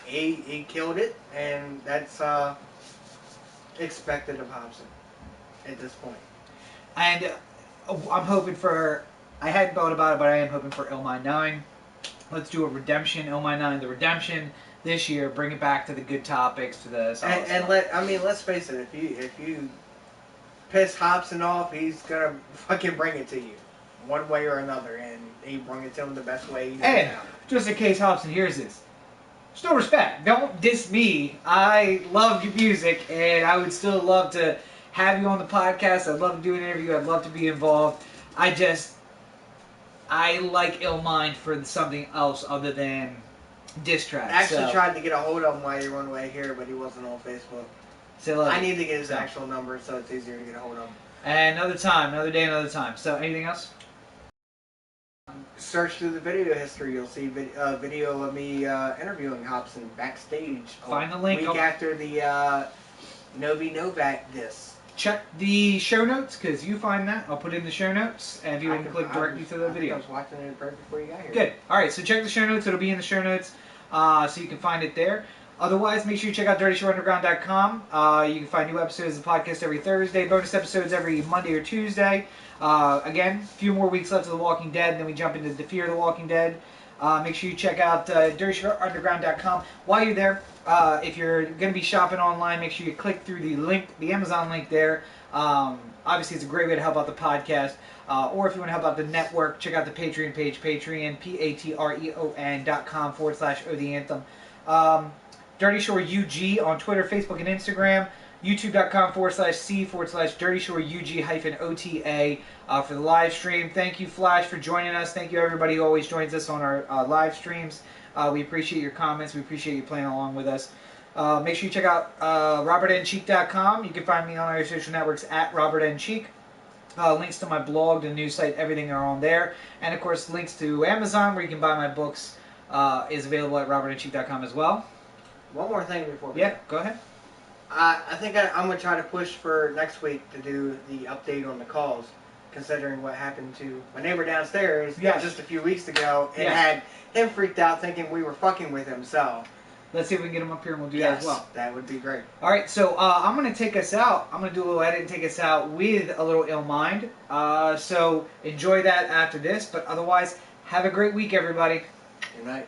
He killed it, and that's expected of Hobson at this point. And I'm hoping for, I hadn't thought about it, but I am hoping for Mine 9. Let's do a redemption, Mine 9, the redemption this year. Bring it back to the good topics, to the solid stuff. Let's face it. If you piss Hobson off, he's gonna fucking bring it to you, one way or another, and he brought it to him the best way. He knows And how. just in case Hobson hears this, still respect. Don't diss me. I love your music, and I would still love to have you on the podcast. I'd love to do an interview. I'd love to be involved. I like Illmind for something else other than diss tracks. I actually so, tried to get a hold of him while he went away here, but he wasn't on Facebook. so I need to get his actual number so it's easier to get a hold of him. And another time, another day, another time. So, anything else? Search through the video history. You'll see video of me interviewing Hobson backstage. Find the link. Week after the Novi Novak disc. Check the show notes, because you find that. I'll put it in the show notes, and you can click directly to the video. I was watching it right before you got here. Good. All right, so check the show notes. It'll be in the show notes, so you can find it there. Otherwise, make sure you check out DirtyShoreUnderground.com. You can find new episodes of the podcast every Thursday, bonus episodes every Monday or Tuesday. Again, a few more weeks left of The Walking Dead, and then we jump into the Fear of the Walking Dead. Make sure you check out DirtyShoreUnderground.com. While you're there, if you're going to be shopping online, make sure you click through the link, the Amazon link there. Obviously, it's a great way to help out the podcast. Or if you want to help out the network, check out the Patreon page, Patreon, patreon.com/OTheAnthem. Dirtyshore UG on Twitter, Facebook, and Instagram. YouTube.com/C/DirtyShoreUG-OTA for the live stream. Thank you, Flash, for joining us. Thank you, everybody who always joins us on our live streams. We appreciate your comments. We appreciate you playing along with us. Make sure you check out RobertNCheek.com. You can find me on our social networks at RobertNCheek. Links to my blog, the news site, everything are on there. And, of course, links to Amazon, where you can buy my books, is available at RobertNCheek.com as well. One more thing before we Yeah, go ahead. I think I'm going to try to push for next week to do the update on the calls, considering what happened to my neighbor downstairs just a few weeks ago, and had him freaked out thinking we were fucking with him. So let's see if we can get him up here, and we'll do that as well. That would be great. All right, so I'm going to take us out. I'm going to do a little edit and take us out with a little Illmind. So enjoy that after this, but otherwise, have a great week, everybody. Good night.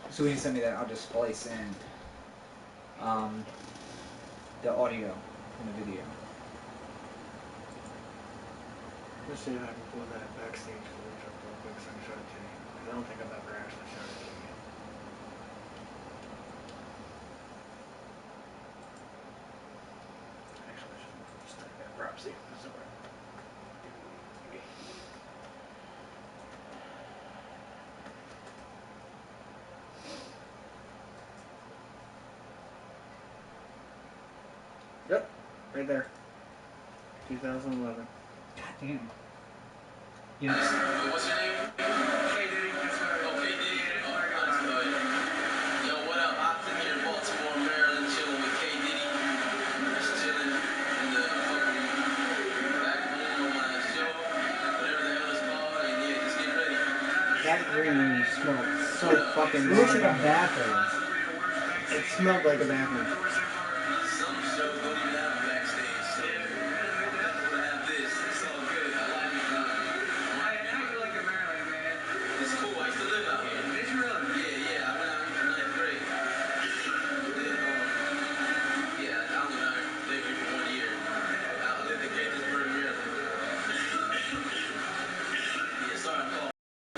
So when you send me that, I'll just splice in the audio from the video. Let's see if I can pull that backstage footage up real quick so I can show it to you. 'Cause I don't think I've ever actually shown it to you. Right there. 2011. God damn. You know, What's your name? K Diddy. Oh, K Diddy. Oh, nice, good. Yo, what up? I'm here in Baltimore, Maryland, chilling with K Diddy. Just chilling in the fucking back room on my show, whatever the hell it's called, and yeah, just get ready. That green room smelled so fucking it looks like a good. bathroom. It smelled like a bathroom. Some shows don't even have a backstage, so we'll have this. It's all good. I like it. It's cool. I used to live out here. Did you really? Yeah. I went out here for 9th grade. Then, yeah, I went out here, lived here for 1 year. I lived in Gaithersburg, Maryland. Yeah, sorry I'm cold.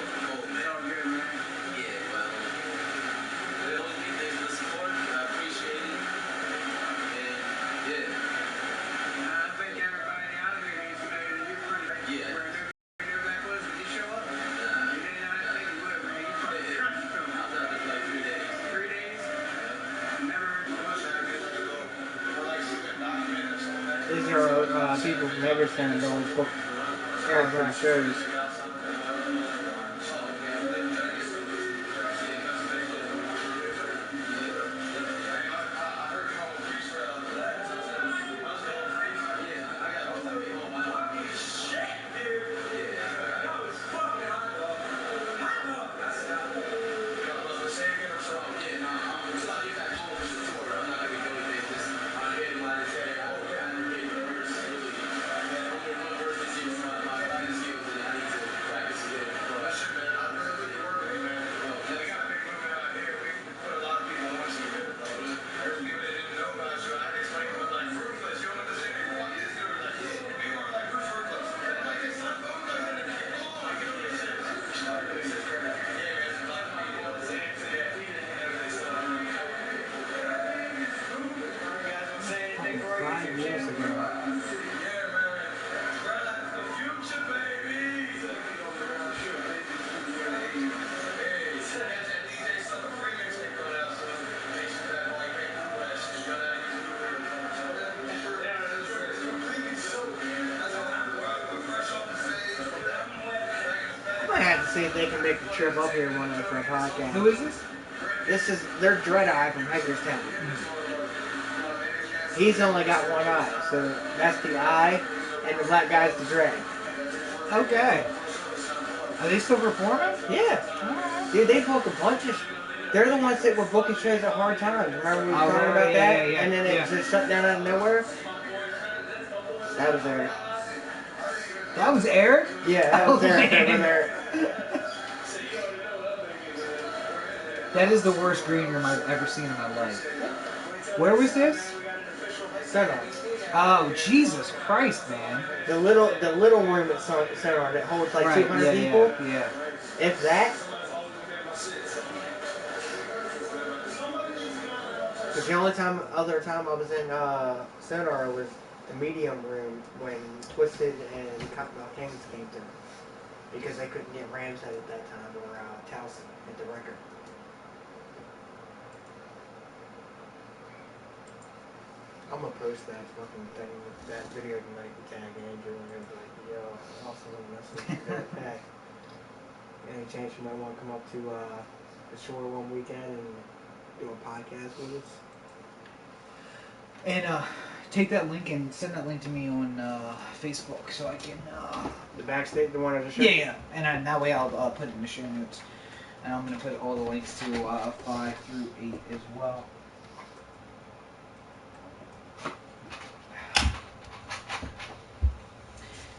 Cold, man. Yeah, well, thanks for the support. I appreciate it. And, yeah. I think everybody out there is familiar to you pretty much. Yeah. These are people from Hagerstown that always book Eric for the shows. I have to see if they can make the trip up here one day for a podcast. who is this? They're Dread Eye from Hagerstown. He's only got one eye, so that's the eye, and the black guy's the Dread. Okay. Are they still performing? Yeah. Dude, they book a bunch of... They're the ones that were booking shows at Hard Times. Remember we were talking about that? Yeah. And then it just shut down out of nowhere? That was Eric. That was Eric? Yeah, that was Eric over there. That is the worst green room I've ever seen in my life. Where was this? Center. Oh, Jesus Christ, man. The little room at Center that holds like 200 people. Yeah. If that. Because the only other time I was in Center was the medium room when Twisted and Cottonmouth Kings came through. Because they couldn't get Ramshead at that time or Towson at the record. I'm gonna post that fucking thing with that video tonight and tag Andrew and be like, yo, I also want to message you that pack. Any chance you might want to come up to the shore one weekend and do a podcast with us? And take that link and send that link to me on Facebook so I can... The backstage, the one at the show? Yeah. And that way I'll put it in the show notes. And I'm going to put all the links to 5 through 8 as well.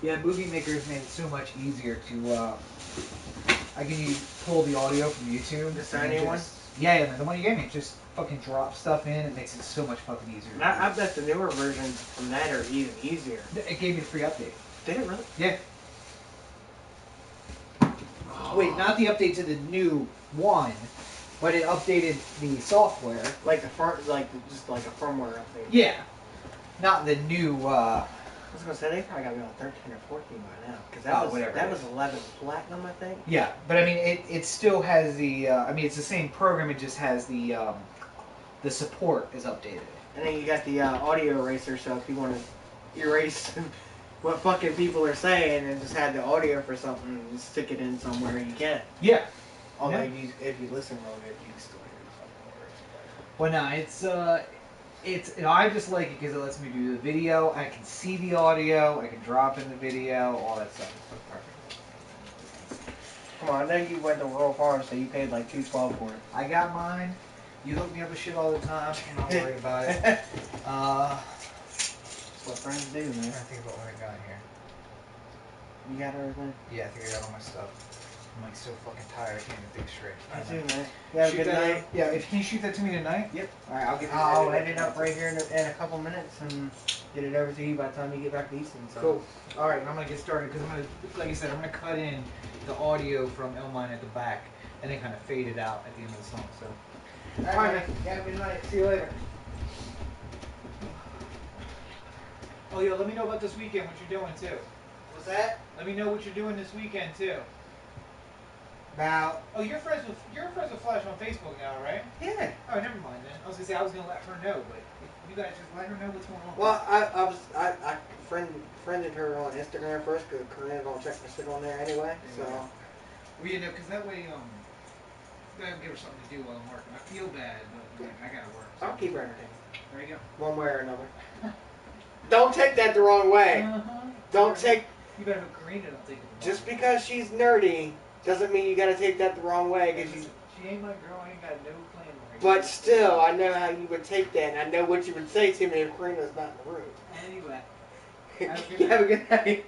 Yeah, Movie Maker has made it so much easier to... I can pull the audio from YouTube. The signing one? Yeah, the one you gave me. Just fucking drop stuff in. It makes it so much fucking easier. I bet the newer versions from that are even easier. It gave me a free update. Did it really? Yeah. Wait, not the update to the new one, but it updated the software. Like just like a firmware update. Yeah. Not the new. I was gonna say they probably got me on 13 or 14 by now, because that was 11 platinum, I think. Yeah, but I mean, it still has the. I mean, it's the same program. It just has the support is updated. And then you got the audio eraser, so if you want to erase what fucking people are saying and just have the audio for something and stick it in somewhere, you can. Yeah. Although Yeah. if you listen real good, you can still hear the fucking words. Well, no, I just like it because it lets me do the video. I can see the audio. I can drop in the video. All that stuff. It's perfect. Come on, I know you went to Rural Farms, so you paid like $2.12 for it. I got mine. You hook me up with shit all the time. I'm not worried about it. That's what friends do, man. I'm trying to think about what I got here. You got everything? Yeah, I think I got all my stuff. I'm like so fucking tired. I can't even think straight. I do, man. You have a Shoot good that- night. Yeah, if can you shoot that to me tonight? Yep. All right, I'll get. I'll edit it up right here in a couple minutes and get it over to you by the time you get back to Easton. So. Cool. All right, and I'm gonna get started because I'm gonna, like I said, I'm gonna cut in the audio from Elmine at the back and then kind of fade it out at the end of the song. So. All right, man. Have a good night. See you later. Oh, yeah. Let me know about this weekend. What you're doing too. What's that? Let me know what you're doing this weekend too. About. Oh, you're friends with Flash on Facebook now, right? Yeah. Oh, never mind then. I was gonna say I was gonna let her know, but if you guys just let her know what's going on. Well, I friended her on Instagram first because Corinne's gonna check my shit on there anyway. So. Well, you know, because that way, that'll give her something to do while I'm working. I feel bad, but like, I gotta work. So. I'll keep her entertained. There you go. One way or another. Don't take that the wrong way. Uh-huh. Don't take. You better have Karina don't take it. Just because she's nerdy doesn't mean you gotta take that the wrong way. Cause you. She ain't my girl. I ain't got no plan with her. But still, I know how you would take that, and I know what you would say to me if Karina's not in the room. Anyway. Have a good night.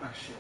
Oh, shit.